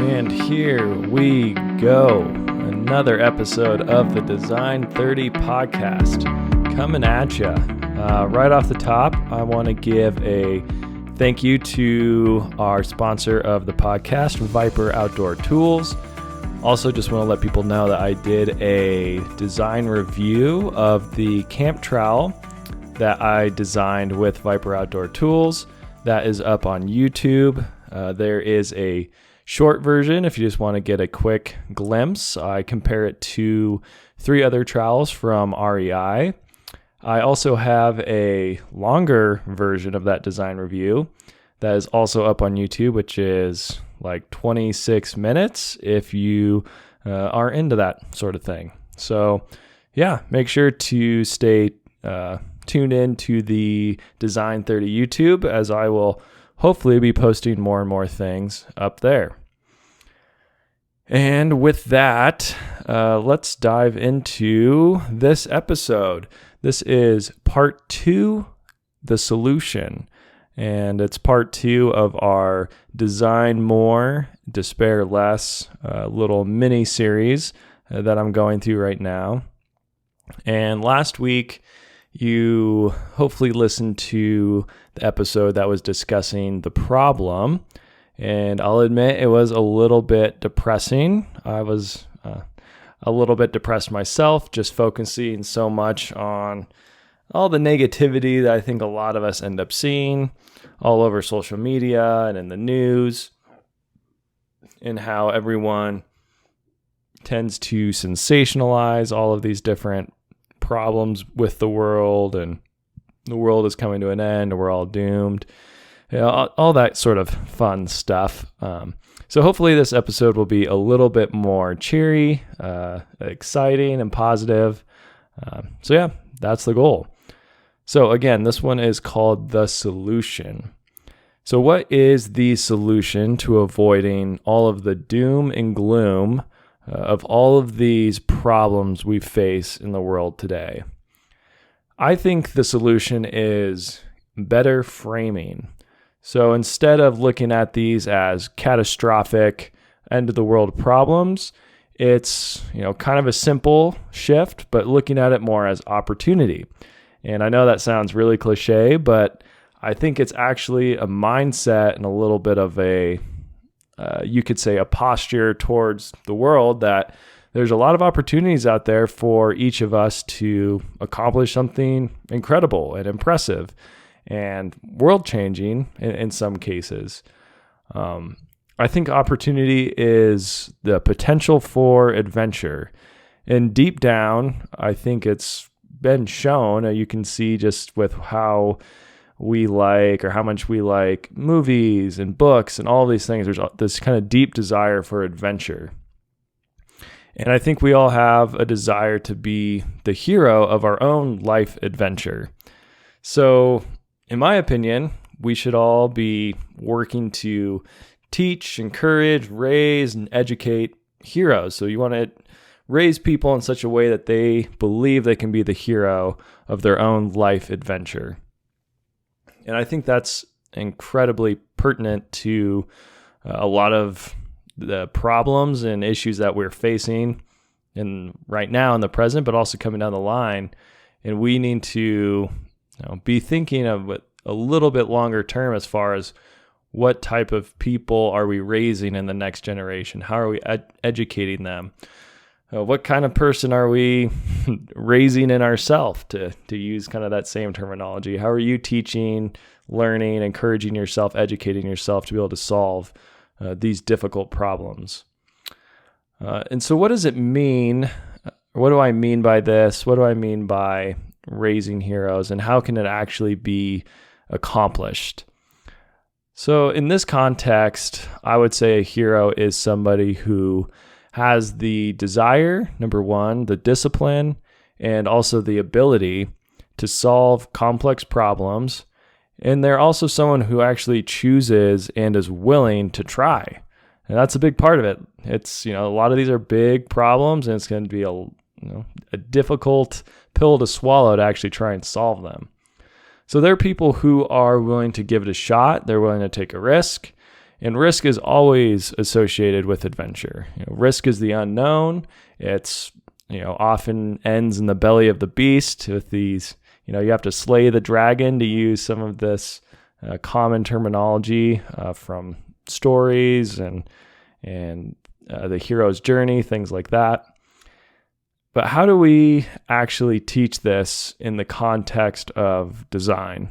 And here we go. Another episode of the Design30 podcast coming at you. Right off the top, I want to give a thank you to our sponsor of the podcast, Viper Outdoor Tools. Also, just want to let people know that I did a design review of the camp trowel that I designed with Viper Outdoor Tools. That is up on YouTube. There is a short version if you just want to get a quick glimpse. I compare it to 3 other trowels from REI. I also have a longer version of that design review that is also up on YouTube, which is like 26 minutes if you are into that sort of thing. So yeah, make sure to stay tuned in to the Design30 YouTube, as I will hopefully be posting more and more things up there. And with that, let's dive into this episode. This is part 2, the solution. And it's part 2 of our Design More, Despair Less little mini series that I'm going through right now. And last week, you hopefully listened to the episode that was discussing the problem. And I'll admit it was a little bit depressing. I was a little bit depressed myself, just focusing so much on all the negativity that I think a lot of us end up seeing all over social media and in the news, and how everyone tends to sensationalize all of these different problems with the world, and the world is coming to an end, and we're all doomed. All that sort of fun stuff. So hopefully this episode will be a little bit more cheery, exciting, and positive. So yeah, that's the goal. So again, this one is called The Solution. So what is the solution to avoiding all of the doom and gloom of all of these problems we face in the world today? I think the solution is better framing. So instead of looking at these as catastrophic end of the world problems, it's, kind of a simple shift, but looking at it more as opportunity. And I know that sounds really cliche, but I think it's actually a mindset and a little bit of you could say a posture towards the world, that there's a lot of opportunities out there for each of us to accomplish something incredible and impressive and world-changing in some cases. I think opportunity is the potential for adventure. And deep down, I think it's been shown, you can see just with how we like, or how much we like movies and books and all these things, there's this kind of deep desire for adventure. And I think we all have a desire to be the hero of our own life adventure. So in my opinion, we should all be working to teach, encourage, raise, and educate heroes. So you want to raise people in such a way that they believe they can be the hero of their own life adventure. And I think that's incredibly pertinent to a lot of the problems and issues that we're facing right now in the present, but also coming down the line. And we need to be thinking of it a little bit longer term, as far as what type of people are we raising in the next generation? How are we educating them? What kind of person are we raising in ourselves, to use kind of that same terminology? How are you teaching, learning, encouraging yourself, educating yourself to be able to solve these difficult problems? And so what does it mean? What do I mean by this? What do I mean by raising heroes, and how can it actually be accomplished? So in this context, I would say a hero is somebody who has the desire, number one, the discipline, and also the ability to solve complex problems. And they're also someone who actually chooses and is willing to try. And that's a big part of it. It's, a lot of these are big problems, and it's going to be a difficult pill to swallow to actually try and solve them. So there are people who are willing to give it a shot. They're willing to take a risk. And risk is always associated with adventure. Risk is the unknown. It's, often ends in the belly of the beast with these, you have to slay the dragon, to use some of this common terminology from stories and the hero's journey, things like that. But how do we actually teach this in the context of design?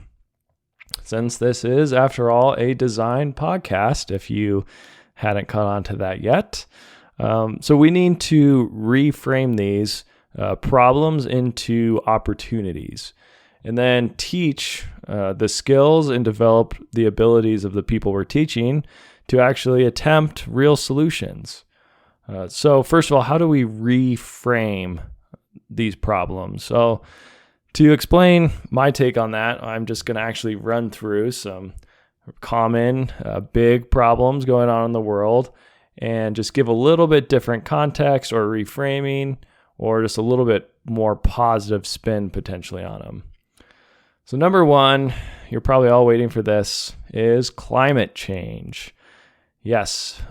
Since this is, after all, a design podcast, if you hadn't caught on to that yet. So we need to reframe these problems into opportunities, and then teach the skills and develop the abilities of the people we're teaching to actually attempt real solutions. So first of all, how do we reframe these problems? So to explain my take on that, I'm just going to actually run through some common big problems going on in the world and just give a little bit different context or reframing, or just a little bit more positive spin potentially on them. So number one, you're probably all waiting for this, is climate change. Yes,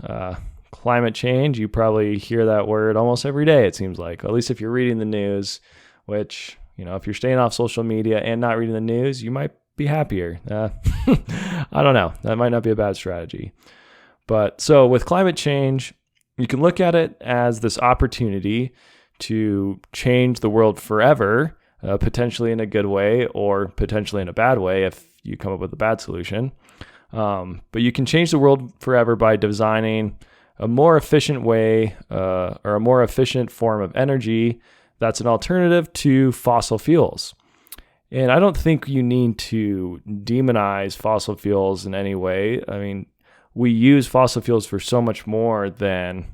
climate change. You probably hear that word almost every day, it seems like, at least if you're reading the news, which, if you're staying off social media and not reading the news, you might be happier. I don't know. That might not be a bad strategy. But so with climate change, you can look at it as this opportunity to change the world forever, potentially in a good way or potentially in a bad way if you come up with a bad solution. But you can change the world forever by designing a more efficient way or a more efficient form of energy that's an alternative to fossil fuels. And I don't think you need to demonize fossil fuels in any way. I mean, we use fossil fuels for so much more than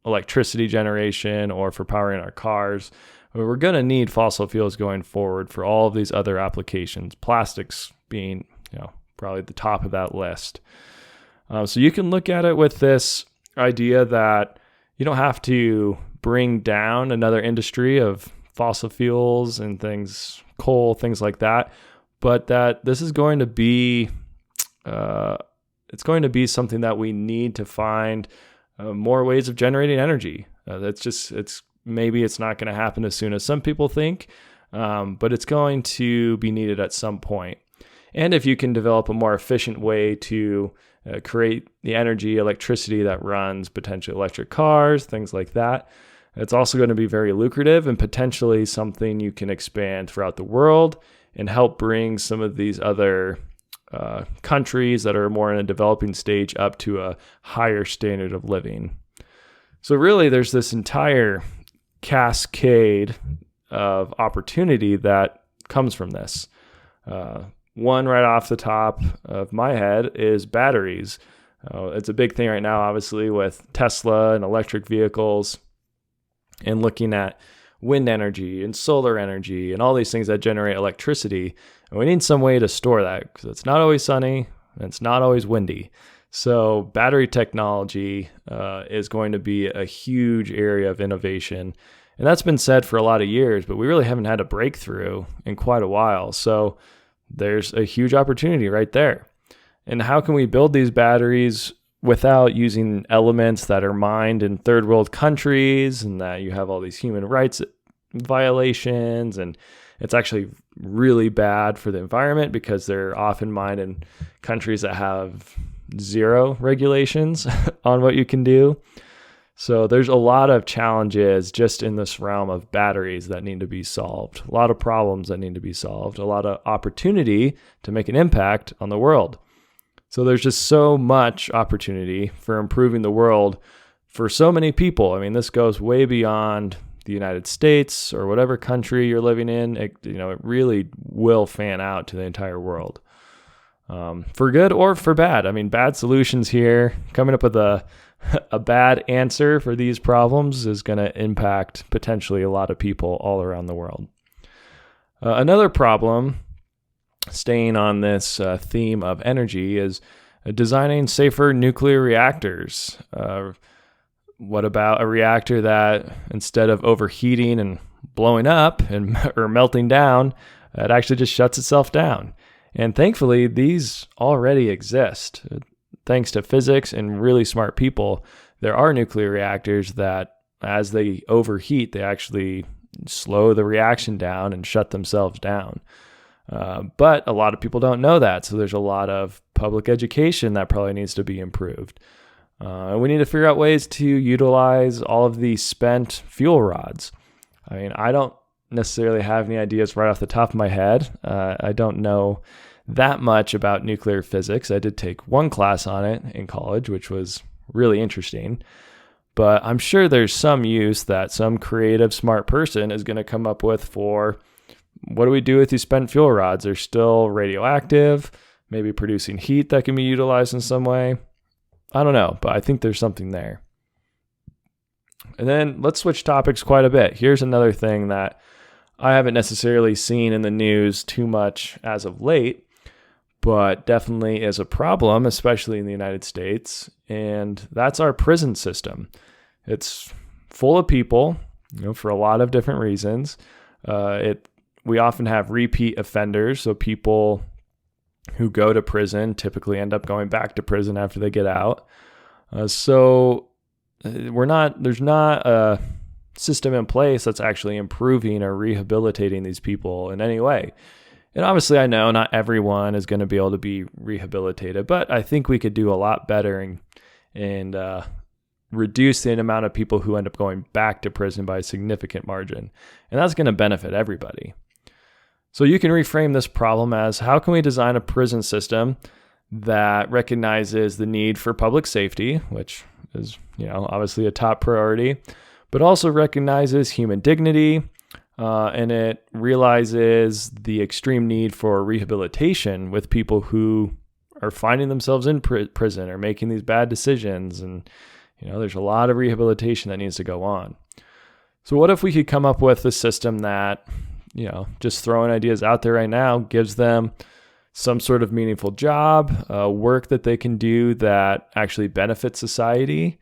electricity generation or for powering our cars. We're going to need fossil fuels going forward for all of these other applications, plastics being, probably at the top of that list. So you can look at it with this idea that you don't have to bring down another industry of fossil fuels and things, coal, things like that, but that this is going to be, it's going to be something that we need to find more ways of generating energy. Maybe it's not going to happen as soon as some people think, but it's going to be needed at some point. And if you can develop a more efficient way to create the electricity that runs potentially electric cars, things like that, it's also going to be very lucrative and potentially something you can expand throughout the world and help bring some of these other countries that are more in a developing stage up to a higher standard of living. So really, there's this entire cascade of opportunity that comes from this. One right off the top of my head is batteries. It's a big thing right now, obviously, with Tesla and electric vehicles and looking at wind energy and solar energy and all these things that generate electricity. And we need some way to store that because it's not always sunny and it's not always windy. So battery technology is going to be a huge area of innovation. And that's been said for a lot of years, but we really haven't had a breakthrough in quite a while. So there's a huge opportunity right there. And how can we build these batteries without using elements that are mined in third world countries and that you have all these human rights violations? And it's actually really bad for the environment because they're often mined in countries that have zero regulations on what you can do. So there's a lot of challenges just in this realm of batteries that need to be solved, a lot of problems that need to be solved, a lot of opportunity to make an impact on the world. So there's just so much opportunity for improving the world for so many people. I mean, this goes way beyond the United States or whatever country you're living in. It really will fan out to the entire world, for good or for bad. I mean, bad solutions here, coming up with a bad answer for these problems is going to impact potentially a lot of people all around the world. Another problem, staying on this theme of energy, is designing safer nuclear reactors. What about a reactor that instead of overheating and blowing up or melting down, it actually just shuts itself down? And thankfully, these already exist. thanks to physics and really smart people, there are nuclear reactors that as they overheat, they actually slow the reaction down and shut themselves down. But a lot of people don't know that. So there's a lot of public education that probably needs to be improved. And we need to figure out ways to utilize all of these spent fuel rods. I mean, I don't necessarily have any ideas right off the top of my head. I don't know that much about nuclear physics. I did take one class on it in college, which was really interesting. But I'm sure there's some use that some creative, smart person is going to come up with for what do we do with these spent fuel rods? They're still radioactive, maybe producing heat that can be utilized in some way. I don't know, but I think there's something there. And then let's switch topics quite a bit. Here's another thing that I haven't necessarily seen in the news too much as of late, but definitely is a problem, especially in the United States, and that's our prison system. It's full of people, for a lot of different reasons. We often have repeat offenders, so people who go to prison typically end up going back to prison after they get out. So there's not a system in place that's actually improving or rehabilitating these people in any way. And obviously I know not everyone is going to be able to be rehabilitated, but I think we could do a lot better and reduce the amount of people who end up going back to prison by a significant margin. And that's going to benefit everybody. So you can reframe this problem as, how can we design a prison system that recognizes the need for public safety, which is, obviously a top priority, but also recognizes human dignity, and it realizes the extreme need for rehabilitation with people who are finding themselves in prison or making these bad decisions. And, there's a lot of rehabilitation that needs to go on. So what if we could come up with a system that, just throwing ideas out there right now, gives them some sort of meaningful job, work that they can do that actually benefits society.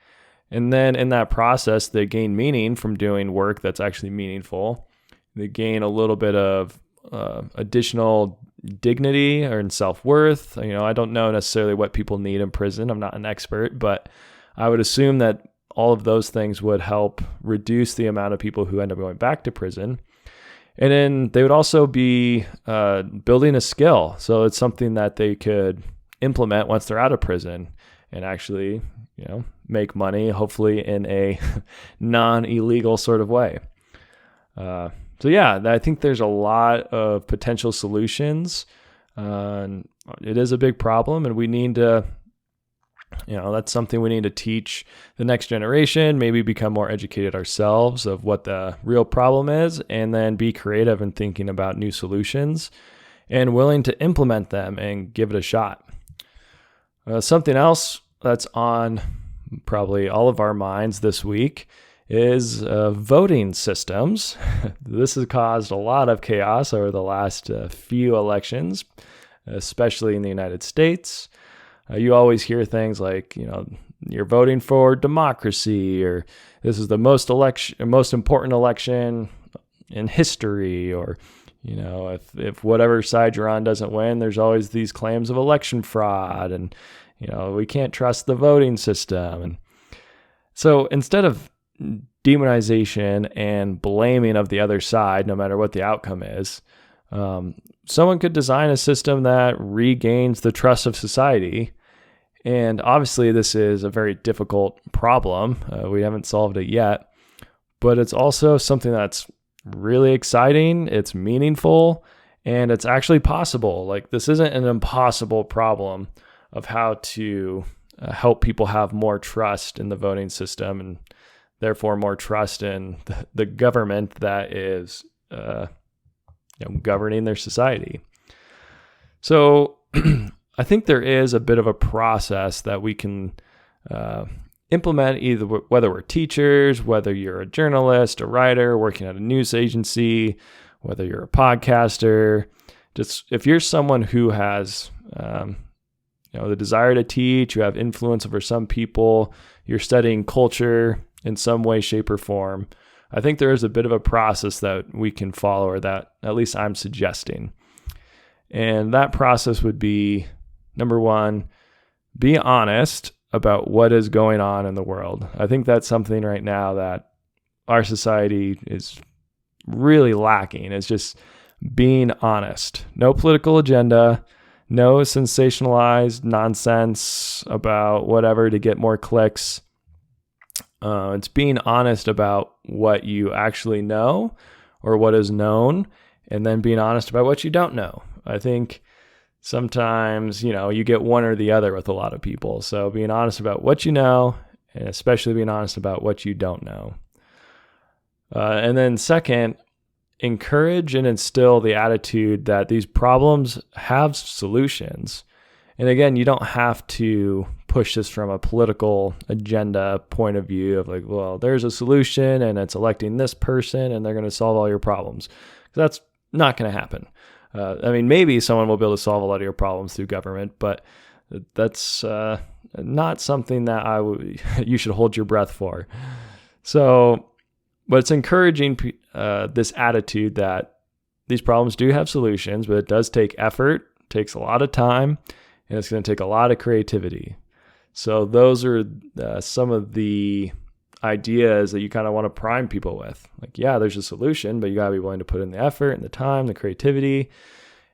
And then in that process, they gain meaning from doing work that's actually meaningful. They gain a little bit of additional dignity or self-worth. I don't know necessarily what people need in prison. I'm not an expert, but I would assume that all of those things would help reduce the amount of people who end up going back to prison. And then they would also be building a skill. So it's something that they could implement once they're out of prison and actually, make money, hopefully in a non-illegal sort of way. So yeah, I think there's a lot of potential solutions. It is a big problem, and we need to, that's something we need to teach the next generation, maybe become more educated ourselves of what the real problem is, and then be creative in thinking about new solutions and willing to implement them and give it a shot. Something else that's on probably all of our minds this week is voting systems. This has caused a lot of chaos over the last few elections, especially in the United States. You always hear things like, you're voting for democracy, or this is the most important election in history, or, if whatever side you're on doesn't win, there's always these claims of election fraud, and, we can't trust the voting system. And so instead of demonization and blaming of the other side, no matter what the outcome is, someone could design a system that regains the trust of society. And obviously this is a very difficult problem. We haven't solved it yet, but it's also something that's really exciting. It's meaningful, and it's actually possible. Like, this isn't an impossible problem of how to help people have more trust in the voting system, and therefore more trust in the government that is governing their society. So I think there is a bit of a process that we can implement, either whether we're teachers, whether you're a journalist, a writer, working at a news agency, whether you're a podcaster. Just if you're someone who has the desire to teach, you have influence over some people, you're studying culture in some way, shape, or form, I think there is a bit of a process that we can follow, or that at least I'm suggesting. And that process would be, number one, be honest about what is going on in the world. I think that's something right now that our society is really lacking, is just being honest. No political agenda, no sensationalized nonsense about whatever to get more clicks. It's being honest about what you actually know or what is known, and then being honest about what you don't know. I think sometimes, you get one or the other with a lot of people. So being honest about what you know, and especially being honest about what you don't know. And then second, encourage and instill the attitude that these problems have solutions. And again, you don't have to push this from a political agenda point of view of like, well, there's a solution and it's electing this person and they're going to solve all your problems. That's not going to happen. Maybe someone will be able to solve a lot of your problems through government, but that's not something that you should hold your breath for. So, but it's encouraging this attitude that these problems do have solutions, but it does take effort, takes a lot of time, and it's going to take a lot of creativity. So those are some of the ideas that you kind of want to prime people with. Like, yeah, there's a solution, but you got to be willing to put in the effort and the time, the creativity.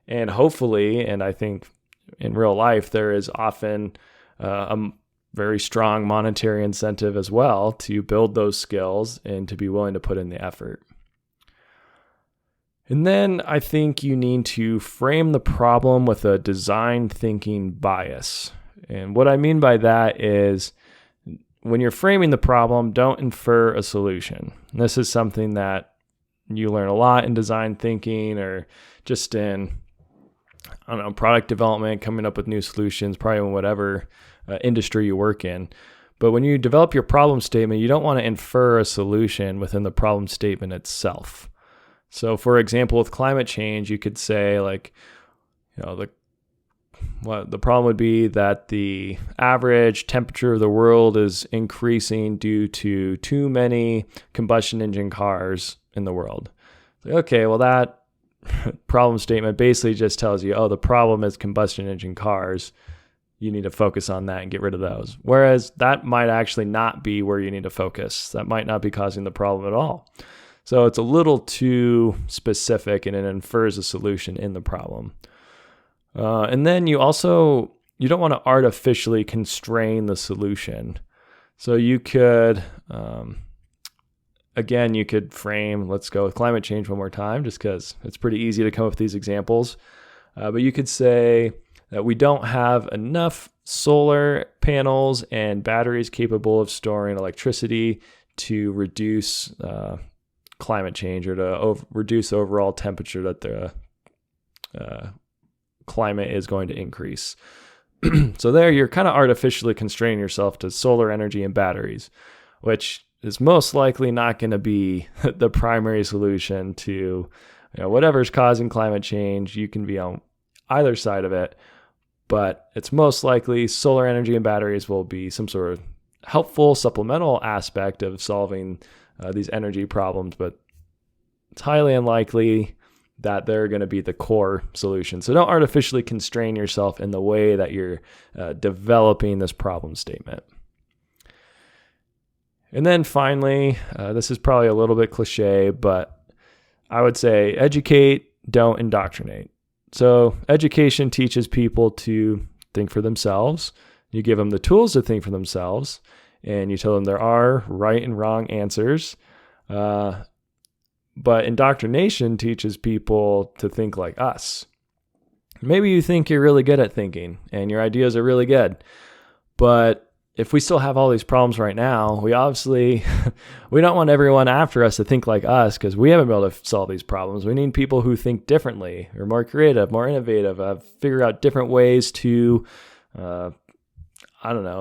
And hopefully, and I think in real life, there is often a very strong monetary incentive as well to build those skills and to be willing to put in the effort. And then I think you need to frame the problem with a design thinking bias. And what I mean by that is when you're framing the problem, don't infer a solution. And this is something that you learn a lot in design thinking or just in, product development, coming up with new solutions, probably in whatever industry you work in. But when you develop your problem statement, you don't want to infer a solution within the problem statement itself. So for example, with climate change, you could say the problem would be that the average temperature of the world is increasing due to too many combustion engine cars in the world. Okay, well that problem statement basically just tells you, the problem is combustion engine cars. You need to focus on that and get rid of those. Whereas that might actually not be where you need to focus. That might not be causing the problem at all. So it's a little too specific and it infers a solution in the problem. And then you don't want to artificially constrain the solution. So you could, you could frame, let's go with climate change one more time, just because it's pretty easy to come up with these examples. But you could say that we don't have enough solar panels and batteries capable of storing electricity to reduce climate change or to reduce overall temperature that the climate is going to increase. So there you're kind of artificially constraining yourself to solar energy and batteries, which is most likely not going to be the primary solution to whatever's causing climate change. You can be on either side of it, but it's most likely solar energy and batteries will be some sort of helpful supplemental aspect of solving these energy problems, but it's highly unlikely that they're going to be the core solution. So don't artificially constrain yourself in the way that you're developing this problem statement. And then finally, this is probably a little bit cliche, but I would say educate, don't indoctrinate. So education teaches people to think for themselves. You give them the tools to think for themselves, and you tell them there are right and wrong answers. But indoctrination teaches people to think like us. Maybe you think you're really good at thinking and your ideas are really good. But if we still have all these problems right now, we don't want everyone after us to think like us because we haven't been able to solve these problems. We need people who think differently or more creative, more innovative, figure out different ways to,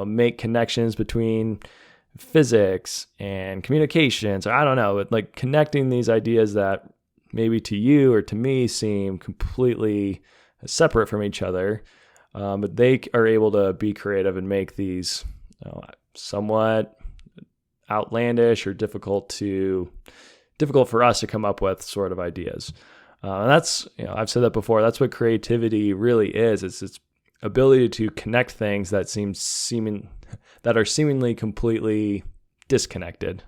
make connections between physics and communications, or like connecting these ideas that maybe to you or to me seem completely separate from each other, but they are able to be creative and make these somewhat outlandish or difficult for us to come up with sort of ideas. And that's, I've said that before, that's what creativity really is. It's ability to connect things that that are seemingly completely disconnected.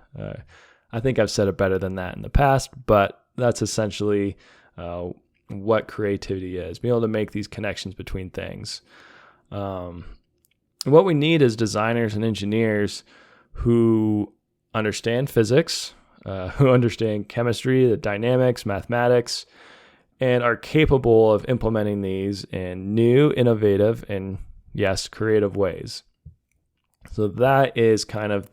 I think I've said it better than that in the past, but that's essentially what creativity is, being able to make these connections between things. What we need is designers and engineers who understand physics, who understand chemistry, the dynamics, mathematics, and are capable of implementing these in new, innovative, and yes, creative ways. So that is kind of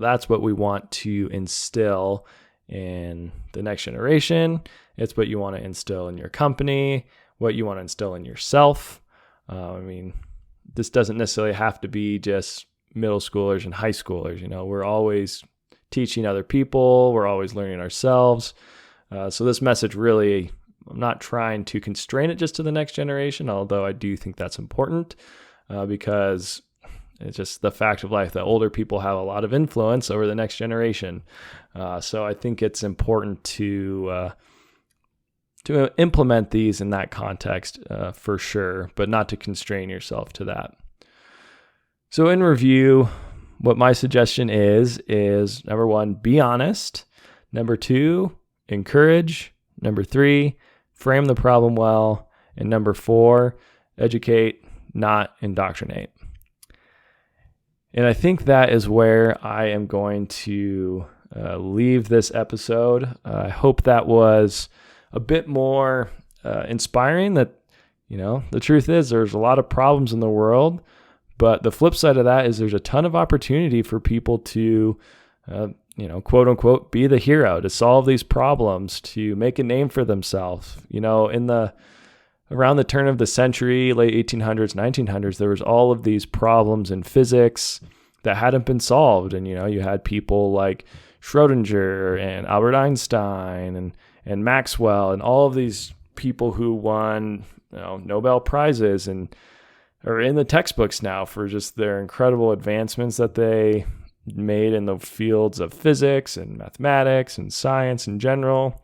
that's what we want to instill in the next generation. It's what you want to instill in your company, what you want to instill in yourself. This doesn't necessarily have to be just middle schoolers and high schoolers. We're always teaching other people. We're always learning ourselves. So this message really, I'm not trying to constrain it just to the next generation, although I do think that's important because it's just the fact of life that older people have a lot of influence over the next generation. So I think it's important to implement these in that context for sure, but not to constrain yourself to that. So in review, what my suggestion is number 1, be honest. Number 2, encourage. Number 3, frame the problem well. And number 4, educate, not indoctrinate. And I think that is where I am going to leave this episode. I hope that was a bit more inspiring, that, the truth is there's a lot of problems in the world, but the flip side of that is there's a ton of opportunity for people to, quote unquote, be the hero, to solve these problems, to make a name for themselves. Around the turn of the century, late 1800s, 1900s, there was all of these problems in physics that hadn't been solved. And, you had people like Schrodinger and Albert Einstein and Maxwell and all of these people who won Nobel Prizes and are in the textbooks now for just their incredible advancements that they made in the fields of physics and mathematics and science in general.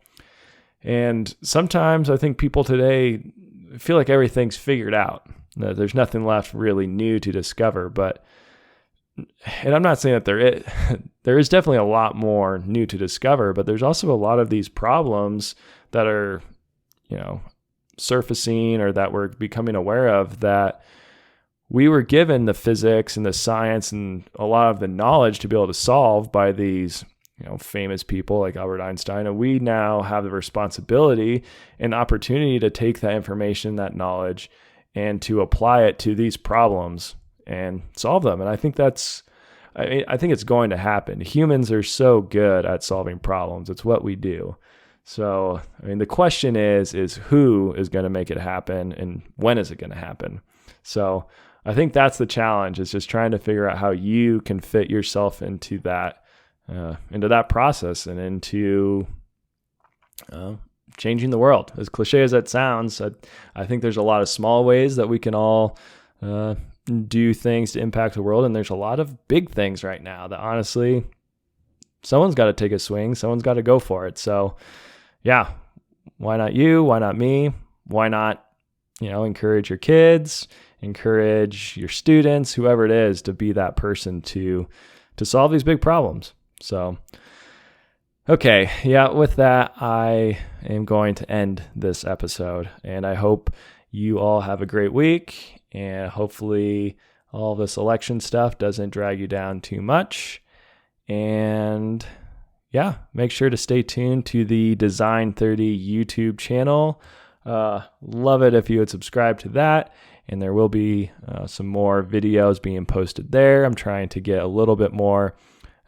And sometimes I think people today feel like everything's figured out. There's nothing left really new to discover. And I'm not saying that there is definitely a lot more new to discover, but there's also a lot of these problems that are, surfacing or that we're becoming aware of, that we were given the physics and the science and a lot of the knowledge to be able to solve by these famous people like Albert Einstein. And we now have the responsibility and opportunity to take that information, that knowledge, and to apply it to these problems and solve them. And I think I think it's going to happen. Humans are so good at solving problems. It's what we do. So, the question is who is going to make it happen and when is it going to happen? So I think that's the challenge, is just trying to figure out how you can fit yourself into that process and into changing the world. As cliche as that sounds, I think there's a lot of small ways that we can all do things to impact the world. And there's a lot of big things right now that honestly, someone's got to take a swing. Someone's got to go for it. So yeah, why not you? Why not me? Why not, encourage your kids, encourage your students, whoever it is, to be that person to solve these big problems. So, okay. Yeah. With that, I am going to end this episode, and I hope you all have a great week, and hopefully all this election stuff doesn't drag you down too much. And yeah, make sure to stay tuned to the Design30 YouTube channel. Love it if you would subscribe to that. And there will be some more videos being posted there. I'm trying to get a little bit more,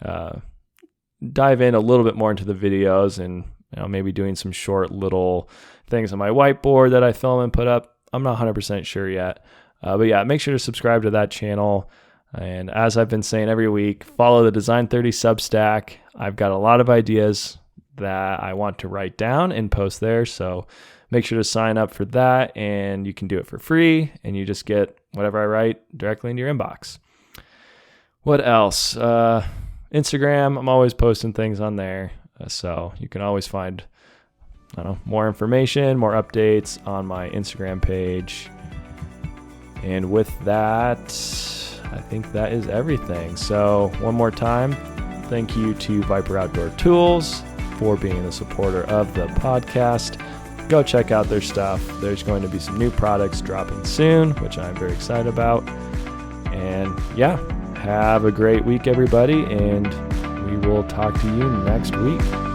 dive in a little bit more into the videos, and maybe doing some short little things on my whiteboard that I film and put up. I'm not 100% sure yet. But yeah, make sure to subscribe to that channel. And as I've been saying every week, follow the Design30 Substack. I've got a lot of ideas that I want to write down and post there. So make sure to sign up for that, and you can do it for free, and you just get whatever I write directly into your inbox. What else? Instagram, I'm always posting things on there. So you can always find more information, more updates on my Instagram page. And with that, I think that is everything. So one more time, thank you to Viper Outdoor Tools for being a supporter of the podcast. Go check out their stuff. There's going to be some new products dropping soon, which I'm very excited about. And yeah, have a great week, everybody, and we will talk to you next week.